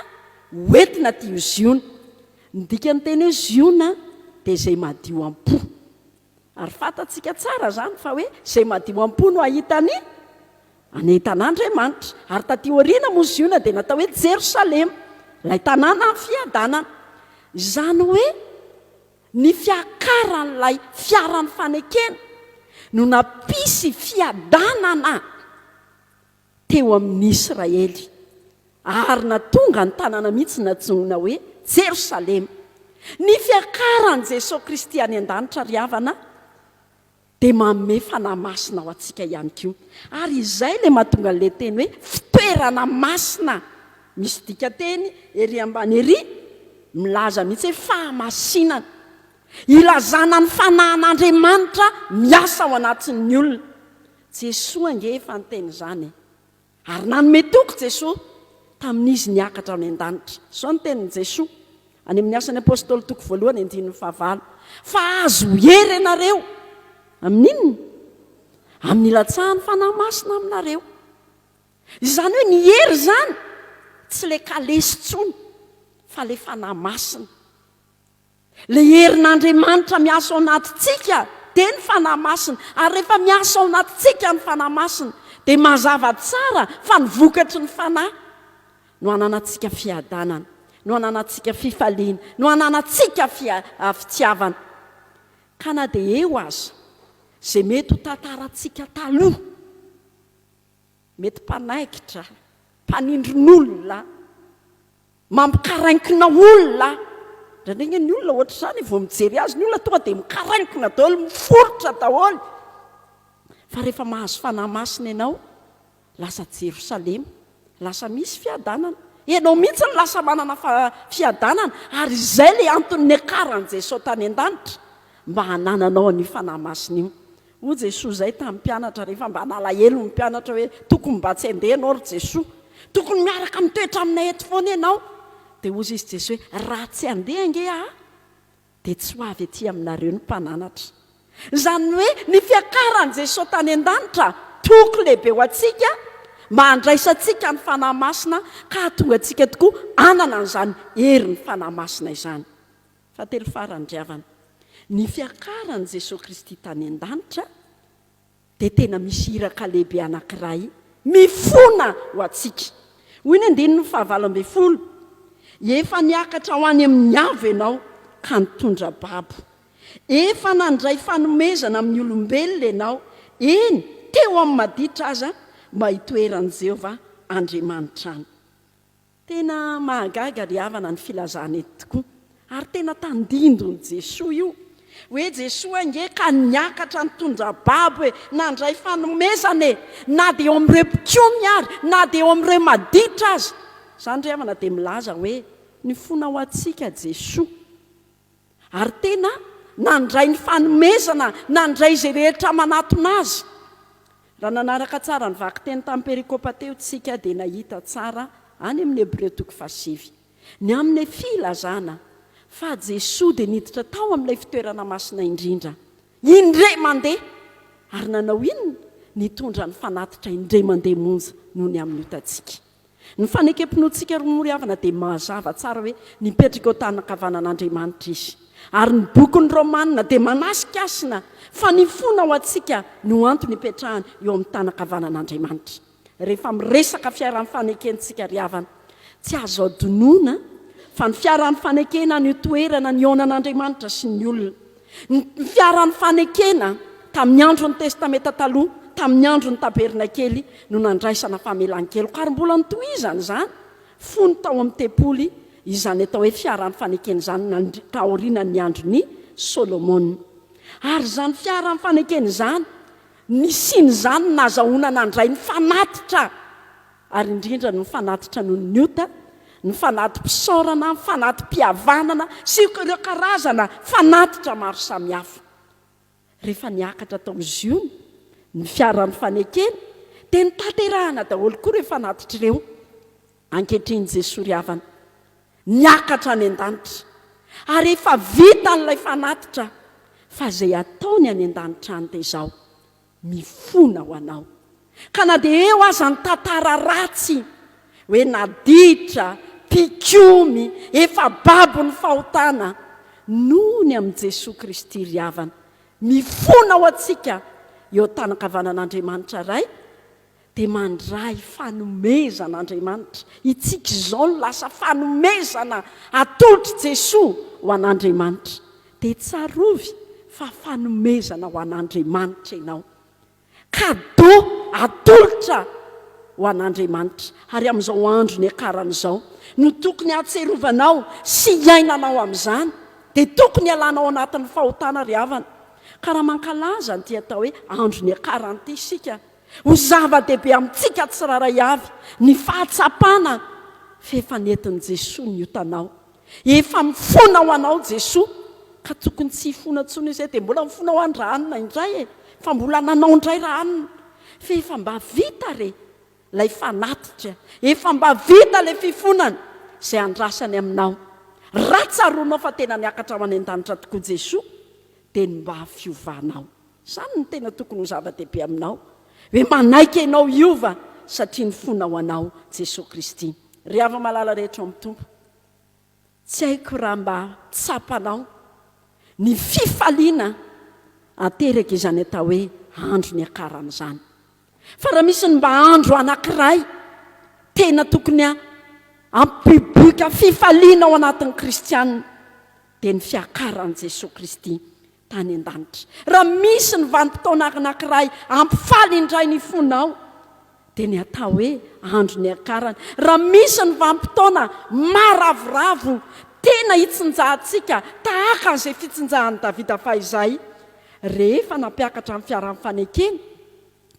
hoentina tio ziona. Ny dika ny teny hoe ziona dia izay madio am-po. Ary fatatsika tsara zany fa hoe izay madio am-po no ahitany tanàn'Andriamanitra. Ary taty aoriana moa ziona dia natao hoe Jerosalema, ilay tanàna amin'ny fiadanana. Izany hoe ny fiakaran'ilay fiara-nyfanekena no nampisy fiadanana teo amin'ny Israely ary natonga ny tanàna mihitsy natsoina hoe Jerosalema. Ny fiakaran' Jesosy Kristy any an-danitra ry havana dia manome fanahy masina ao antsika ihany koa. Ary izay ilay mahatonga an'ilay teny hoe fitoerana masina. Misy dika teny ery ambany ery milaza mihitsy hoe fahamasinana, ilazana ny fanahin'Andriamanitra miasa ao anatin'ny olona. Jesosy ange efa nyteny izany, ary nanome toky Jesosy tamin'izy niakatra any an-danitra. Sao ny tenin'i Jesosy any amin'ny asan'ny apôstôly toko 1:9 fa azo hery ianareo amin'inona? Amin'ny ilatsahan'ny fanahy masina aminareo. Izany hoe ny hery zany tsy le kalesy tsony fa le fanahy masina. Le herin'Andriamanitra miasa ao anatintsika dia ny fanahy masina. Ary rehefa miasa ao anatintsika ny fanahy masina dia mazava tsara fa ny vokatry ny fanahy no ananantsika fiadanana, no ananantsika fifaliana, no ananantsika fitiavana. Ka na dia eo aza izay mety ho tantarantsika taloha, mety mpanaikitra, mpanindron'olona, mampikaraikina olona. Ndraindray ny olona ohatra izany vao mijery azy ny olona tonga dia mikaraikina daholo, miforotra daholo. Fa rehefa mahazo fanahy masina ianao, lasa Jerosalema, lasa misy fiadanana. Ianao mihitsy ny lasa manana fiadanana, ary izay ilay antony niakaran'i Jesosy tany an-danitra mba hanananao an'io fanahy masina io. Hoy Jesosy zay tamin'ny mpianatra rehefa mba nalahelo ny mpianatra hoe tokony mba tsy handeha ianao ry Jesosy, tokony miaraka mitoetra aminay eto foana ianao. Dia hozy izy Jesosy hoe raha tsy handeha ange dia tsy ho avy etỳ aminareo ny mpananatra. Izany hoe ny fiakaran'i Jesosy tany an-danitra toky lehibe ho antsika mba handraisantsika ny fanahy masina ka hatonga antsika tokoa anana an'izany herin'ny fanahy masina izany. fahatelo farandriavana ny fiakaran' Jesosy Kristy tany an-danitra dia tena misy iraka lehibe anankiray mifona ho atsika. Hoy ny 19 efa niakatra ho any amin'ny avo ianao ka nitondra babo, efa nandray fanomezana amin'ny olombelona ianao, eny teo amin'ny maditra aza mba hitoeran'i Jehovah Andriamanitra any. Tena mahagaga ry havana ny filazana eto tokoa, ary tena tandindony Jesosy io hoe Jesosy ange ka niakatra nitondra babo hoe nandray fanomezana e, na dia eo amin'ireo mpikomy ary na dia eo amin'ireo maditra aza. Izany ry havana dia milaza hoe ny fona ho atsika Jesosy, ary tena nandray ny fanomezana, nandray izay rehetra manatona azy. Raha nanaraka tsara ny vaky teny tamin'ny perikôpa teo tsika dia nahita tsara any amin'ny Hebreo 7 ny amin'ny filazana fa Jesosy dia niditra tao amin'ilay fitoerana masina indrindra indray mandeha, ary nanao inona? Nitondra ny fanatitra indray mandeha monja noho ny amin'ny otatsika. Ny fanekempinotsika romory havana dia mazava tsara hoe nipetraka eo tany-kavanan'Andriamanitra izy, ary ny bokin'ny Romanina dia manasikasina fa ny fona ho atsika no antony hipetrahany eo amin'ny tany-kavanan'Andriamanitra. Rehefa miresaka fiaran'ny fanekentsika ry havana, tsy azo adonoina fa ny fiaran'ny fanekena ny toerana ny onan'Andriamanitra sy ny olona. Ny fiaran'ny fanekena tamin'ny andron'ny testamenta taloha, tamin'ny andron'ny tabernakely no nandraisana famelan-keloka, ary mbola nitohizana izany fony tao amin'ny tempoly izany atao hoe fiaran'ny fanekena izany taorian'ny andron'ny Solomona. Ary izany fiaran'ny fanekena izany nisiny izany nazahoana nandray ny fanatitra, ary indrindra ny fanatitra noho ny ota, ny fanatim-pisaorana, ny fanatim-pihavanana sy ireo karazana fanatitra maro samihafa. Rehefa niakatra tao amin'ny ziony ny fiaran'ny fanekena dia nitanterahana daholo koa ireo fanatitra ireo. Ankehitriny Jesosy ry havana niakatra any an-danitra, ary efa vita n'ilay fanatitra, fa izay ataony any an-danitra any dia izao mifona ho anao. Ka na dia eo aza ny tantara ratsy hoe naditra, mpikomy, efa babo ny fahotana, noho ny amin'i Jesosy Kristy ry havana mifona ho atsika eo tany-kavanan'Andriamanitra ray, dia mandray fanomezan'Andriamanitra. Itsika izao no lasa fanomezana atolotra Jesosy ho an'Andriamanitra. Dia tsarovy fa fanomezana ho an'Andriamanitra ianao, kado atolotra ho an'Andriamanitra. Ary amin'izao andro ny akaran'izao no tokony atserovanao sy iainanao amin'izany, dia tokony alanao anatin'ny fahotana ry havana. Ka raha mankalaza ny atao hoe andro ny akaran'ity isika, ho zava-dehibe amintsika tsiraray avy ny fahatsapana fa efa nentin'i Jesosy ny otanao, efa mifona ho anao Jesosy, ka tokony tsy hifona tsony izay dia mbola mifona ho andranina indray e, fa mbola nanao indray ranina, fa efa mba vita re lay fanatitra, efa mba vita lay fifonany izay andrasany aminao. Raha tsaroanao fa tena niakatra ho any an-danitra tokoa Jesosy, dia ny mba fiovanao. Izany ny tena tokony ho zava-dehibe aminao, hoe manaiky ianao hiova satria ny fona ho anao Jesosy Kristy. Ry hava malala rehetra amin'ny tompo, tsy haiko raha mba tsapanao ny fifaliana ateraka izany atao hoe andro ny akarana izany. Fa raha misy ny mba andro anankiray tena tokony ampiboika fifaliana ao anatin'ny kristianina, dia ny fiakaran'i Jesosy Kristy tany an-danitra. Raha misy ny vanim-potoana anankiray ampifaly indray ny fonao, dia ny atao hoe andro ny akarana. Raha misy ny vanim-potoana maravoravo tena hitsinjahantsika tahaka izay fitsinjahan'i Davida fahizay, rehefa nampiakatra amin'ny fiaran'ny fanekena,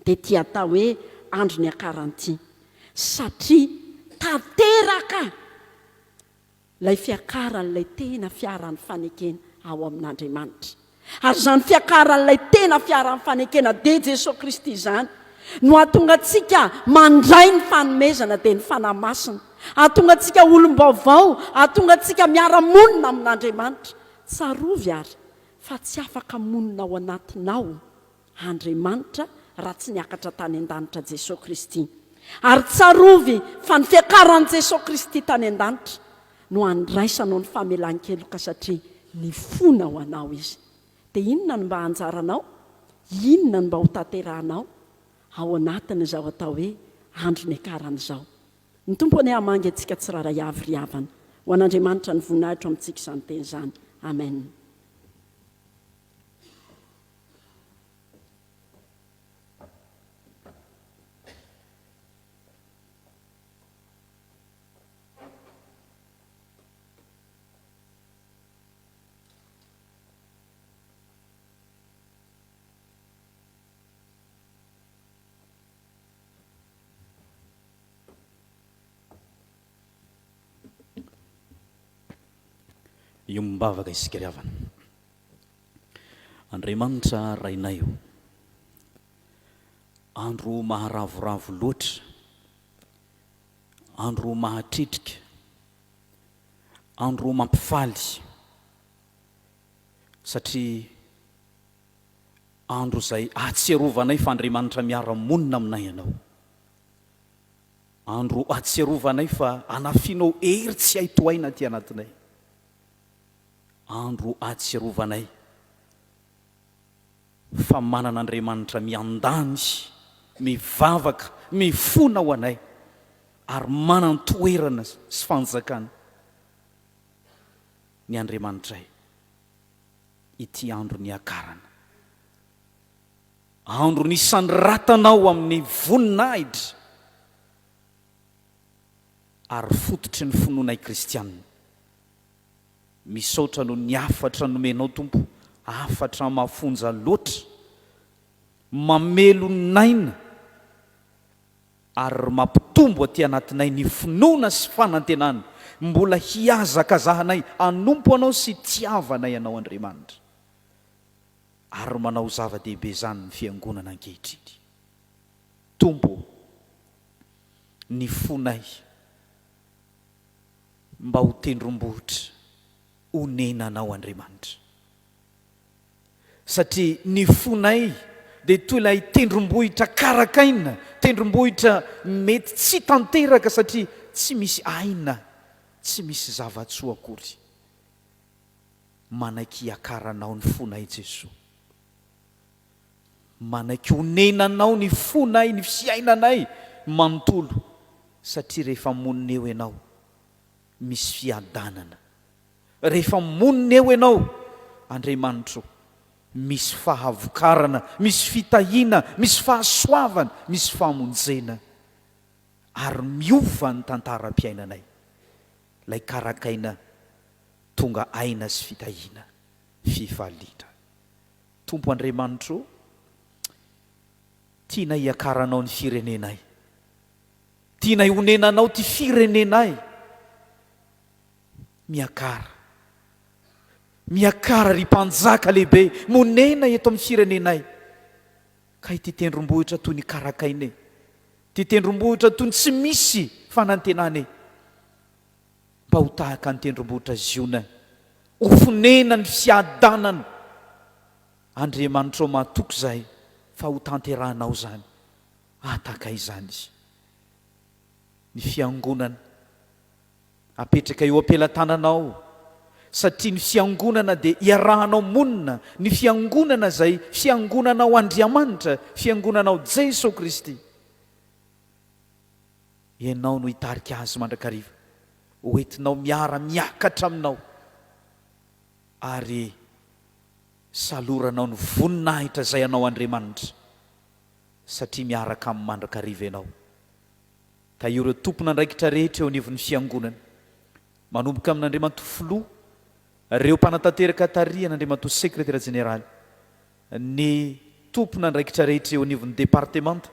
dia tia atao hoe andro ny akaran'ity, satria tanteraka lay fiakaran'ilay tena fiaran'ny fanekena ao amin'Andriamanitra. Ary izany fiakaran'ilay tena fiaran'ny fanekena dia Jesosy Kristy izany no ahatonga antsika mandray ny fanomezana dia ny fanahy-masina, ahatonga antsika olom-baovao, ahatonga antsika miara-monina amin'Andriamanitra. Tsarovy ary fa tsy afaka monina ao anatinao Andriamanitra raha tsy niakatra tany an-danitra Jesosy Kristy. Ary tsarovy fa ny fiakaran'i Jesosy Kristy tany an-danitra no andraisanao ny famelan-keloka, satria ny fona ho anao izy. Dia inona no mba hanjaranao, inona no mba ho tanterahanao ao anatin' izao atao hoe andro ny akaran'izao. Ny tompo ny hamangy antsika tsiraray avy ry havana, ho an'Andriamanitra ny voninahitra amintsika izany teny izany. Amen. io mimbavaka isika ry havana. Andriamanitra rainay io, andro maharavoravo loatra, andro mahatritrika, andro mampifaly, satria andro izay atsiarovanay fa Andriamanitra miara-monina aminay ianao. Andro atsiarovanay fa anafinao hery tsy haitoaina aty anatinay. Andro atsiarovanay fa manan'Andriamanitra miandany, mivavaka, mifona ho anay ary manan-toerana sy fanjakana ny Andriamanitray ity andro ny akarana, andro nisan'ny ratanao amin'ny voninahitra ary fototry ny finoanay kristianina. Misaotra no ny afatra nomenao Tompo, afatra mafonja loatra, mamelo naina ary mampitombo aty anatinay ny finoana sy fanantenana, mbola hiazakazahanay hanompo anao sy tiavanay anao Andriamanitra, ary manao zava-dehibe zany ny fiangonana ankehitriny. Tompo, ny fonay mba ho tendrombohitra onenanao Andriamanitra, satria ny fonay dia toy ilay tendrombohitra karakaina, tendrombohitra mety tsy tanteraka satria tsy misy aina, tsy misy zava-tsoa akory. Manaiky akaranao ny fonay Jesoa, manaiky onenanao ny fonay, ny fiainanay manontolo, satria rehefa monina eo ianao misy fiadanana, rehefa monina eo ianao Andriamanitra misy fahavokarana, misy fitahiana, misy fahasoavana, misy fahamonjena, ary miova ny tantaram-piainanay, lay karakaina tonga aina sy fitahiana, fifaliana. Tompo Andriamanitra, tiana hiakaranao ny firenenay, tiana honenanao ty firenenay, miakara ry mpanjaka lehibe monena eto amin'ny firenenay, ka ity tendrombohitra toy ny karakaina, ty tendrombohitra toy ny tsy misy fanantenana, mba ho tahaka ny tendrombohitra ziona, ho fonena ny fiadanana. Andriamanitra mahatoky zay fa ho tanterahanao zany, ataka izany ny fiangonana apetraka eo am-pelantananao, satria ny fiangonana dia iarahanao monina, ny fiangonana zay fiangonanao Andriamanitra, fiangonanao Jesosy Kristy. Ianao no hitarika azy mandrakariva, hoentinao miara-miakatra aminao ary saloranao ny voninahitra zay anao Andriamanitra, satria miaraka amin'ny mandrakariva ianao. Ta ireo tompona andraikitra rehetra eo anivon'ny fiangonana, manomboka amin'Andriamanitra filoha, reo mpanatanteraka tarihan'Andriamanitra sekretera jeneraly, ny tompona andraikitra rehetra eo anivon'ny departemanta,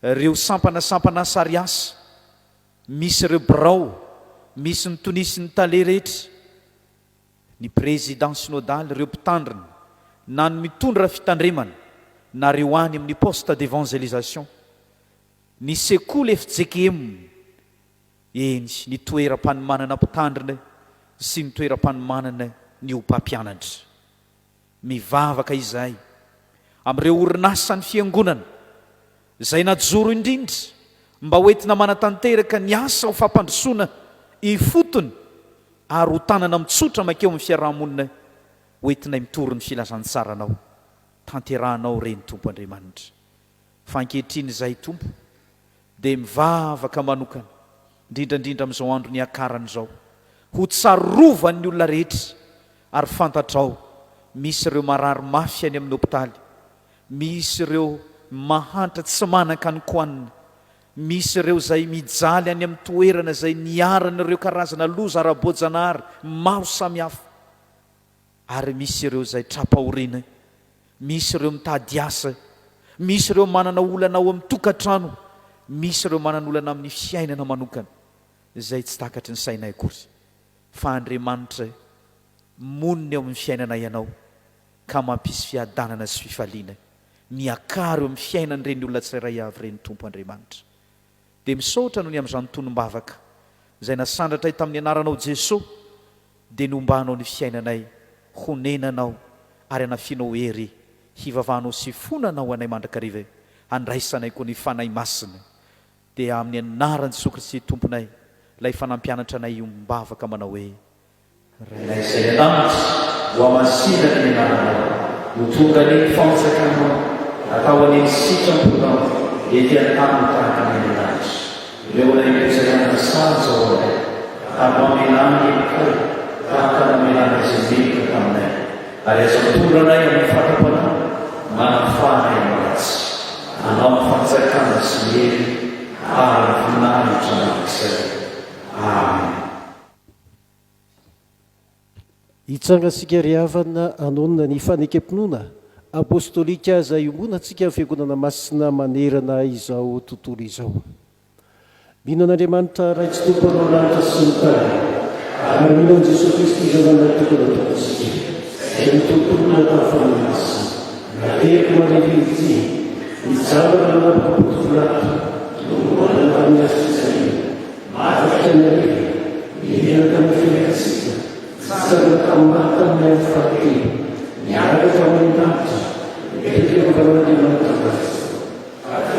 reo sampana sary asa, misy ireo birao, misy ny tonisy ny tale rehetra, ny président synodal, reo mpitandrina na ny mitondra fitandremana, na reo any amin'ny poste d'évangélisation, ny sekoly FJKM, eny ny toeram-panomanana mpitandrina sy ny toeram-panomanana ny mpampianatra. Mivavaka izay amin'ireo orinasa ny fiangonana izay najoro indrindra mba hoentina manatanteraka ny asa ho fampandrosoana ifotony ary ho tanana mitsotra makeo amin'ny fiarahamonina hoentinay mitory ny filazantsaranao tanterahanao reny tompo andriamanitra fa ankehitriny izay tompo dia mivavaka manokana indrindrandrindra amin'izao andro ny akarana izao ho tsarovany olona rehetra ary fantatrao misy ireo marary mafy any amin'ny hopitaly misy ireo mahantra tsy manaka ny koanina misy ireo izay mijaly any amin'ny toerana izay niarana ireo karazana loza ara-boajanahary maro samihafa ary misy ireo izay trapahoriana misy ireo mitady asa misy ireo manana olana ao amin'ny tokantrano misy ireo manana olana amin'ny fiainana manokana izay tsy takatry ny sainay kory fa Andriamanitra monina eo amin'ny fiainana ianao ka mampisy fiadanana sy fifaliana miakaro eo amin'ny fiainan'ireny olona tsirairay avy ireny tompo Andriamanitra dia misaotra noho ny amin'izany tonom-bavaka izay nasandratra tamin'ny anaranao Jesosy dia nombanao ny fiainanay honenanao ary anafianao hery hivavahanao sy fonanao anay mandrakariva handraisanay koa ny fanay masina dia amin'ny anaran'i Jesosy Kristy tomponay ilay fanampianatra anay io mbavaka manao hoe rainay izay anamitra ho amasinana ny anaranao ho tonga ny fampisakanao atao any sitram-ponao ety an-tany tahaka ny anaranitra ireo anay izay anasanja ao anay ary mamelany kay tahaka mamelana izay melika taminay ary aza mitondranay amin'ny fatapanao manafanay maratsy anao fanjakana sy hery ary vinahitra nakizay. Amen. Hitsangasika ry havana anonona ny fanekempinoana apôstôlika izay ombona antsika ny fiangonana masina manerana izao tontolo izao. Mino an'Andriamanitra ray tsy tompo anao lanitra sy ny tany ary mino an' Jesosy Kristy izay manay tokony ataontsika izay mitontolona tamin'ny masina nateriko manevily mijabana nanapakapotofolato lomoana tamin'ny asitsay mataka ny ariva mihenaka amin'ny fiainantsika tsaraka mata amin'ny amin'ny fahatelo miaraka amin'ny lanitra mipetraka varan'Andriamanitra vatsy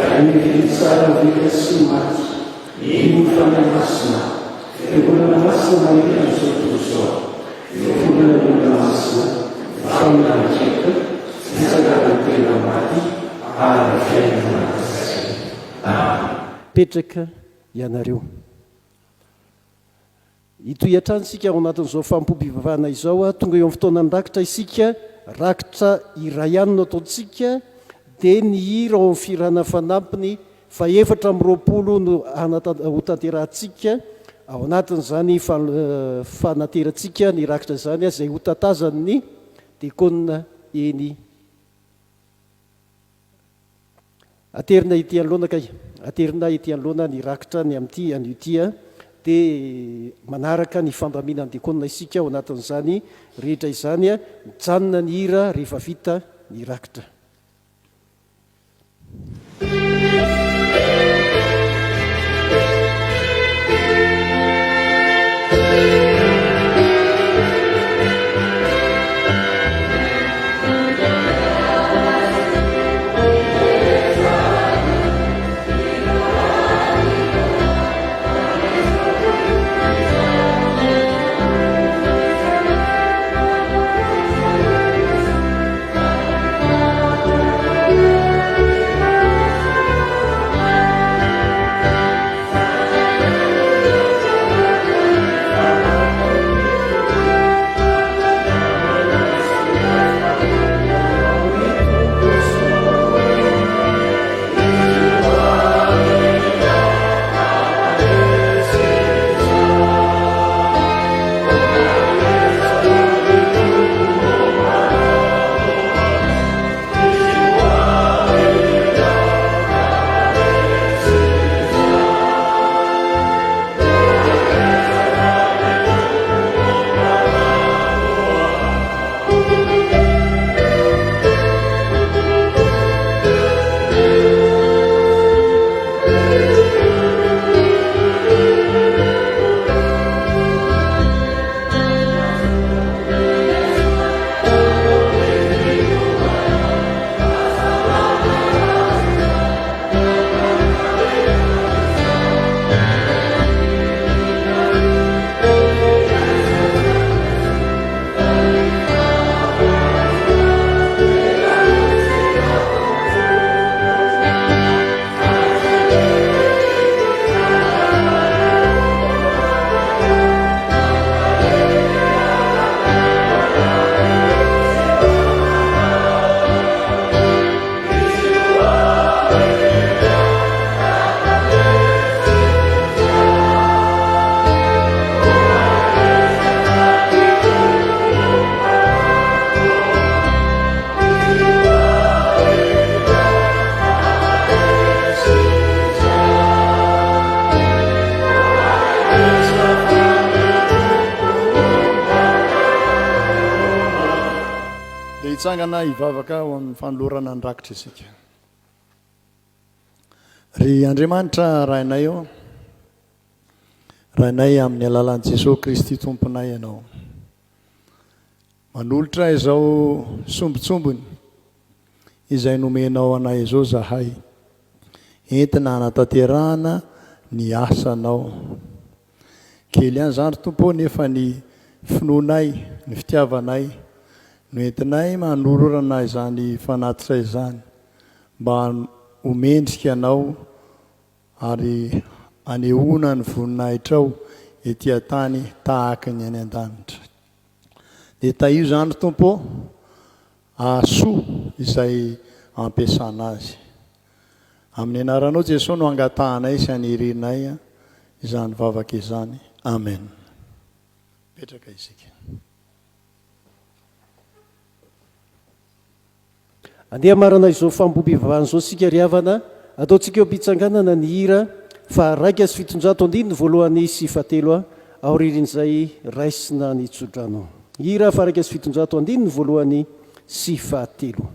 ary mively tsara mively sy maty iny fanay masina fiangonana masina manerana izao tontolo izao fiangonana olona masina faminankeka fitsangana tena maty ary fiainana petraka ianareo hitohiatransika ao anatin'izao fampompivavahana izao tonga eo amin'ny fotoana nrakitra isika rakitra iray ihany no ataontsika dia ny hira ao amin'ny firana fanampiny fa 420 no ho tanterahantsika ao anatin'izany fanaterantsika ny rakitra izany izay ho tatazany ny diakonina eny aterina ety anoloana kay aterina ety anoloana ny rakitra ny amin'ity an'iotia dia manaraka ny fandamina ny diakonina isika ao anatin'izany rehetra izany mijanona ny hira rehefa vita ny rakitra. mitsangana hivavaka ao amin'ny fanolorana ny rakitra isika. Ry Andriamanitra rainay eo, rainay amin'ny alalan'i Jesosy Kristy tomponay ianao. Manolotra izao sombitsombony izay nomenao anay izao zahay, entina hanatanterahana ny asanao. Kely ihany zany tompo nefa ny finoanay, ny fitiavanay no entinay manolorana izany fanatitra izany mba homendrika anao ary anehoana ny voninahitrao etỳ tany tahaka ny any an-danitra. Dia taio zany tompo asoa izay ampiasana azy. Amin'ny anaranao Jesosy no angatahanay sy anirenay izany vavaka izany. Amen. Petraka isika. Andeha marana izao fambom-pivavahana izao sika ry havana, ataontsika eo am-pitsanganana ny hira fa 1:700 voalohany sy fahatelo aoririn'izay raisina ny tsodrano. Hira fa 1:700 voalohany sy fahatelo.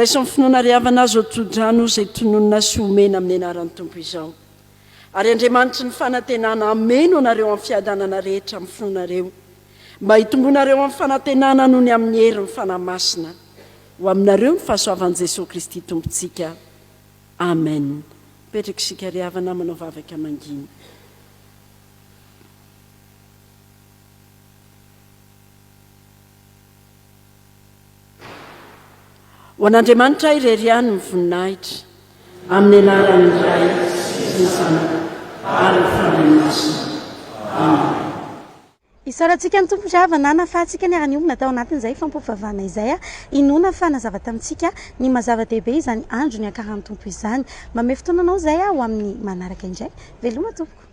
raisy finoana ry havana azo tsodrano izay tononona sy omena amin'ny anaran'ny tompo izao. Ary Andriamanitra ny fanantenana ameno anareo amin'ny fiadanana rehetra amin'ny finoanareo, mba hitombonareo amin'ny fanantenana noho ny amin'ny herin'ny fanamasina, ho aminareo ny fahasoavan'i Jesosy Kristy tompontsika. Amen. Petraka isika ry havana manao vavaka manginy. Ho an'Andriamanitra ireriany ny voninahitra amin'ny anaran'ny Ray sy ny Zanaka ary ny Fanahy Masina. Amen. Isaorantsika ny tompo ry havana nafahantsika ny arany natao anatin'izay fampofavahana izay inona fa nazava tamintsika ny mazava-dehibe izany andro ny akaran'ny tompo izany. Mame fotoananao izay ho amin'ny manaraka indray. Veloma tompoko.